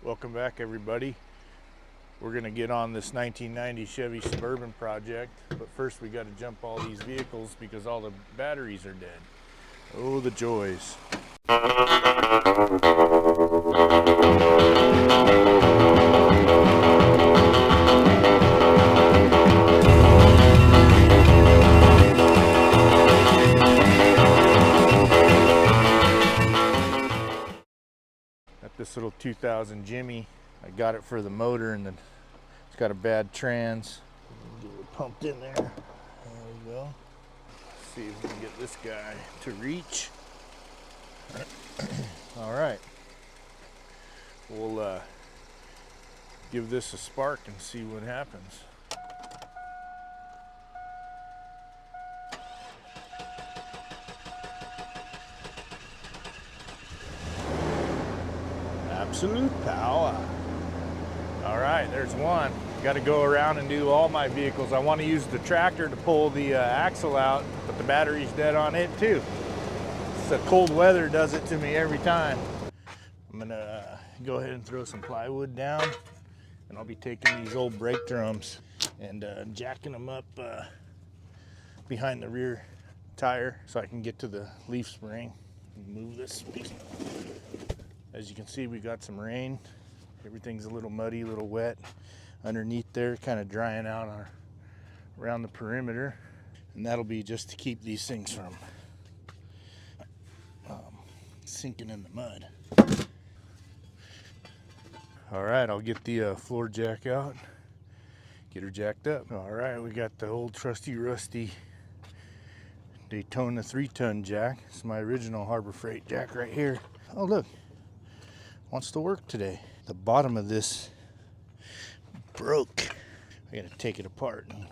Welcome back, everybody. We're gonna get on this 1990 Chevy Suburban project, but first we gotta jump all these vehicles because all the batteries are dead. Oh, the joys. Got this little 2000 Jimmy. I got it for the motor, and then it's got a bad trans. Get it pumped in there. There we go. Let's see if we can get this guy to reach. All right. We'll give this a spark and see what happens. Absolute power. All right, there's one. Got to go around and do all my vehicles. I want to use the tractor to pull the axle out, but the battery's dead on it too. The cold weather does it to me every time. I'm gonna go ahead and throw some plywood down, and I'll be taking these old brake drums and jacking them up behind the rear tire so I can get to the leaf spring. Move this piece. As you can see, we got some rain. Everything's a little muddy, a little wet underneath there, kind of drying out around the perimeter. And that'll be just to keep these things from sinking in the mud. All right, I'll get the floor jack out, get her jacked up. All right, we got the old trusty rusty Daytona 3-ton jack. It's my original Harbor Freight jack right here. Oh, look. Wants to work today. The bottom of this broke. I gotta take it apart and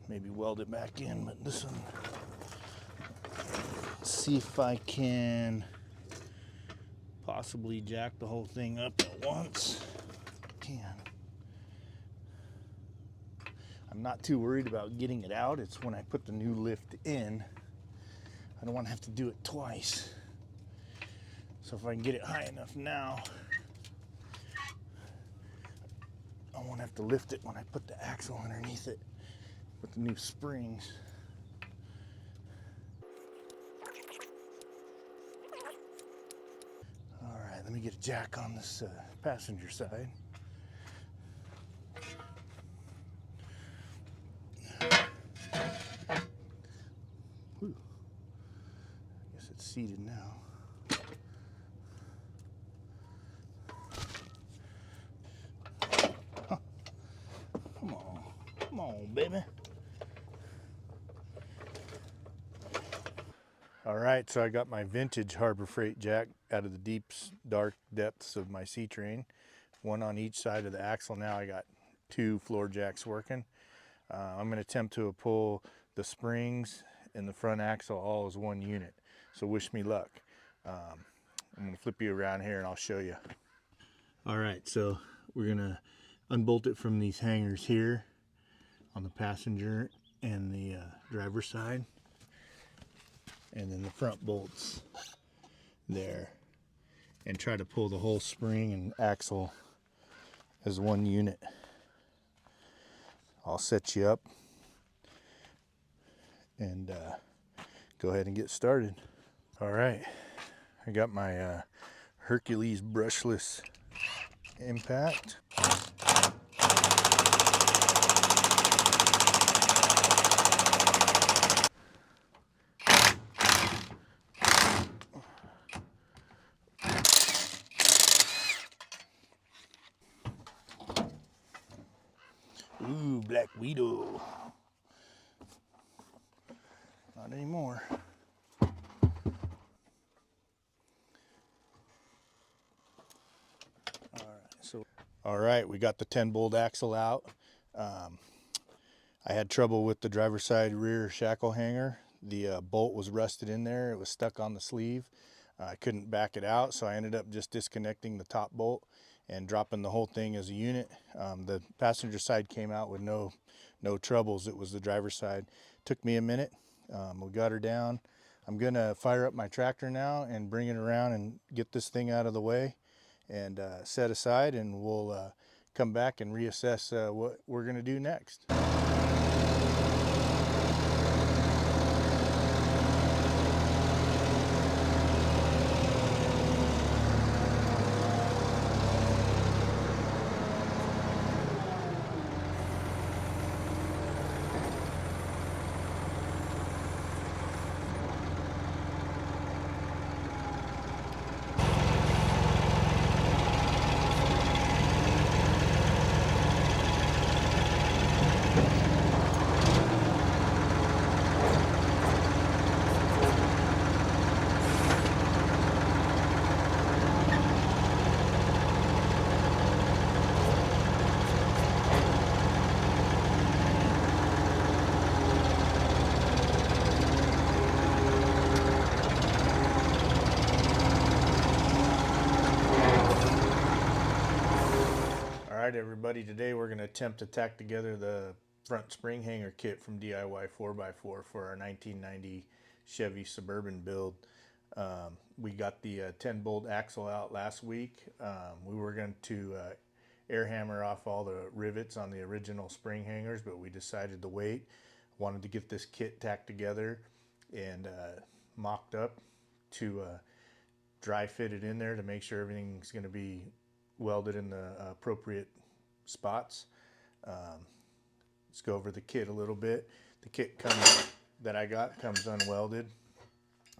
maybe weld it back in, but this one, let's see if I can possibly jack the whole thing up at once. Can. I'm not too worried about getting it out. It's when I put the new lift in, I don't want to have to do it twice. So if I can get it high enough now, I won't have to lift it when I put the axle underneath it with the new springs. All right, let me get a jack on this passenger side. Whew. I guess it's seated now. Come on, baby. All right, so I got my vintage Harbor Freight jack out of the deep, dark depths of my C-Train. One on each side of the axle. Now I got two floor jacks working. I'm going to attempt to pull the springs and the front axle all as one unit. So wish me luck. I'm going to flip you around here and I'll show you. All right, so we're going to unbolt it from these hangers here on the passenger and the driver's side, and then the front bolts there, and try to pull the whole spring and axle as one unit. I'll set you up and go ahead and get started. All right, I got my Hercules brushless impact. Ooh, Black Widow. Not anymore. All right, we got the 10-bolt axle out. I had trouble with the driver's side rear shackle hanger. The bolt was rusted in there. It was stuck on the sleeve. I couldn't back it out, so I ended up just disconnecting the top bolt and dropping the whole thing as a unit. The passenger side came out with no troubles. It was the driver's side. Took me a minute. We got her down. I'm gonna fire up my tractor now and bring it around and get this thing out of the way and set aside, and we'll come back and reassess what we're going to do next. Alright everybody, today we're going to attempt to tack together the front spring hanger kit from DIY4X for our 1990 Chevy Suburban Build. We got the 10 bolt axle out last week. We were going to air hammer off all the rivets on the original spring hangers, but we decided to wait. Wanted to get this kit tacked together and mocked up to dry fit it in there to make sure everything's going to be welded in the appropriate spots. Let's go over the kit a little bit. The kit that I got comes unwelded.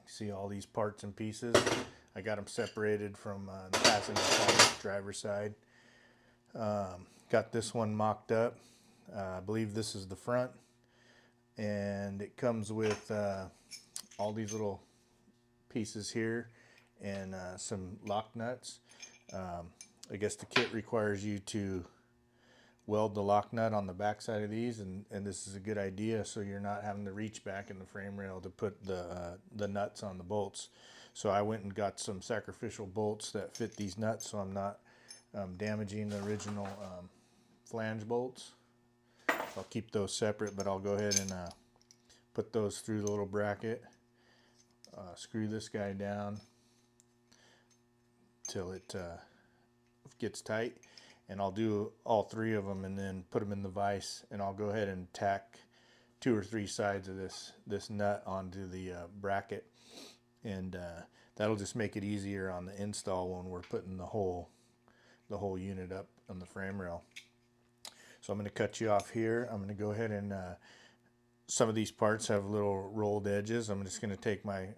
See all these parts and pieces. I got them separated from the passenger side, driver's side. Got this one mocked up. I believe this is the front, and it comes with all these little pieces here and some lock nuts. I guess the kit requires you to weld the lock nut on the back side of these, and this is a good idea so you're not having to reach back in the frame rail to put the nuts on the bolts. So I went and got some sacrificial bolts that fit these nuts so I'm not damaging the original flange bolts. I'll keep those separate, but I'll go ahead and put those through the little bracket. Screw this guy down till it gets tight, and I'll do all three of them and then put them in the vise, and I'll go ahead and tack 2 or 3 sides of this nut onto the bracket, and that'll just make it easier on the install when we're putting the whole unit up on the frame rail. So I'm going to cut you off here. I'm going to go ahead and some of these parts have little rolled edges. I'm just going to take my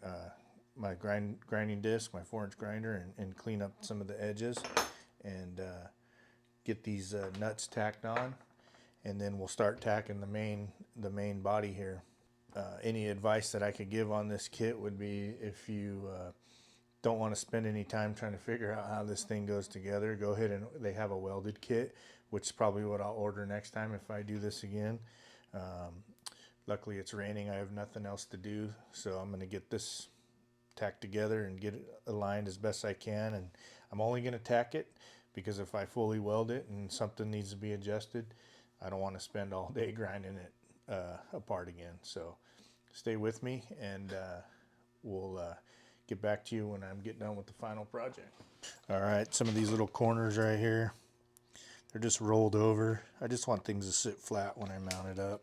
my grinding disc, my 4-inch grinder, and clean up some of the edges and get these nuts tacked on, and then we'll start tacking the main body here. Any advice that I could give on this kit would be, if you don't want to spend any time trying to figure out how this thing goes together, go ahead and they have a welded kit, which is probably what I'll order next time if I do this again. Luckily it's raining, I have nothing else to do, so I'm going to get this tacked together and get it aligned as best I can. And I'm only going to tack it because if I fully weld it and something needs to be adjusted, I don't want to spend all day grinding it apart again. So stay with me, and we'll get back to you when I'm getting done with the final project. All right, some of these little corners right here, they're just rolled over. I just want things to sit flat when I mount it up.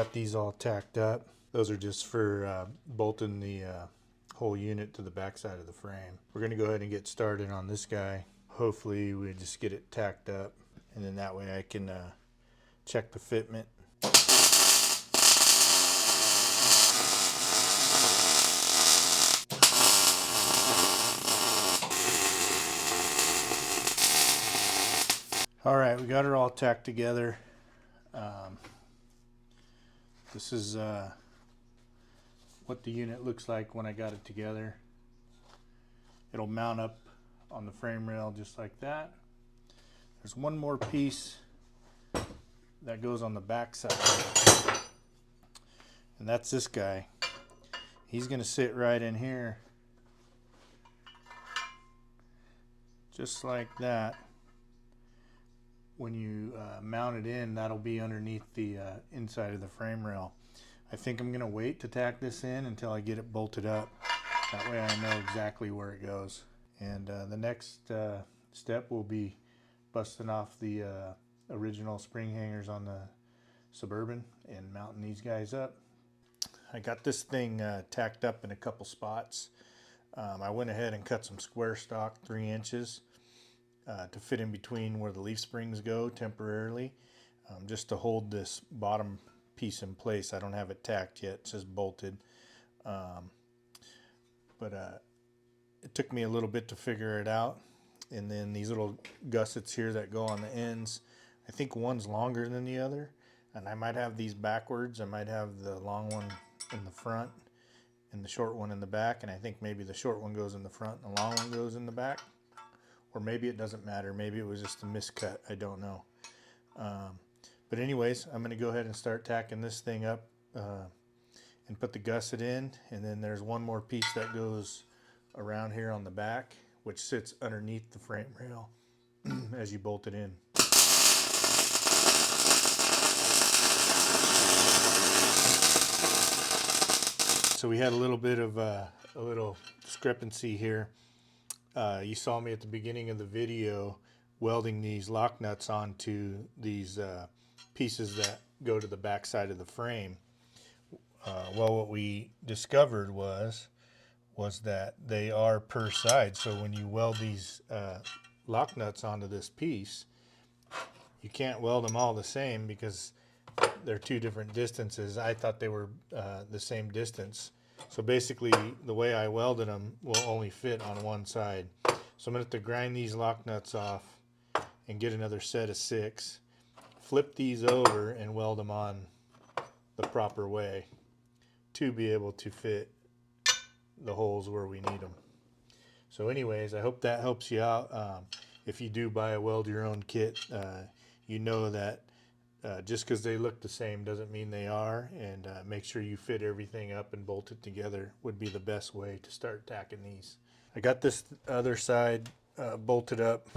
got these all tacked up. Those are just for bolting the whole unit to the back side of the frame. We're going to go ahead and get started on this guy. Hopefully we just get it tacked up, and then that way I can check the fitment. All right, we got it all tacked together. This is what the unit looks like when I got it together. It'll mount up on the frame rail just like that. There's one more piece that goes on the back side, and that's this guy. He's going to sit right in here just like that. When you mount it in, that'll be underneath the inside of the frame rail. I think I'm going to wait to tack this in until I get it bolted up. That way I know exactly where it goes. And the next step will be busting off the original spring hangers on the Suburban and mounting these guys up. I got this thing tacked up in a couple spots. I went ahead and cut some square stock 3 inches to fit in between where the leaf springs go temporarily, just to hold this bottom piece in place. I don't have it tacked yet, it's just bolted. But it took me a little bit to figure it out. And then these little gussets here that go on the ends, I think one's longer than the other, and I might have these backwards. I might have the long one in the front and the short one in the back, and I think maybe the short one goes in the front and the long one goes in the back. Or maybe it doesn't matter. Maybe it was just a miscut. I don't know. But anyways, I'm going to go ahead and start tacking this thing up and put the gusset in. And then there's one more piece that goes around here on the back, which sits underneath the frame rail as you bolt it in. So we had a little bit of a little discrepancy here. You saw me at the beginning of the video welding these lock nuts onto these pieces that go to the back side of the frame. Well, what we discovered was that they are per side. So when you weld these lock nuts onto this piece, you can't weld them all the same because they're 2 different distances. I thought they were the same distance. So basically, the way I welded them will only fit on one side. So I'm going to have to grind these lock nuts off and get another set of 6. Flip these over and weld them on the proper way to be able to fit the holes where we need them. So anyways, I hope that helps you out. If you do buy a weld your own kit, you know that just because they look the same doesn't mean they are, and make sure you fit everything up and bolt it together would be the best way to start tacking these. I got this other side bolted up.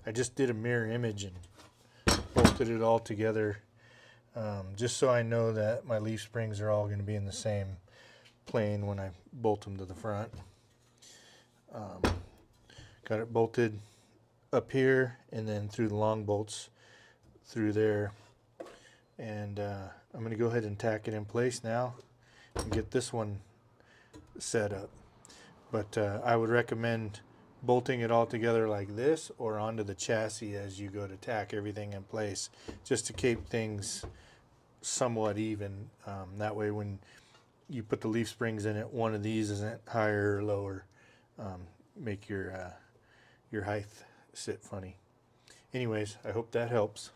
I just did a mirror image and bolted it all together just so I know that my leaf springs are all going to be in the same plane when I bolt them to the front. Got it bolted up here and then through the long bolts through there, and I'm going to go ahead and tack it in place now and get this one set up. But I would recommend bolting it all together like this or onto the chassis as you go to tack everything in place, just to keep things somewhat even. That way when you put the leaf springs in it, one of these isn't higher or lower. Make your height sit funny. Anyways, I hope that helps.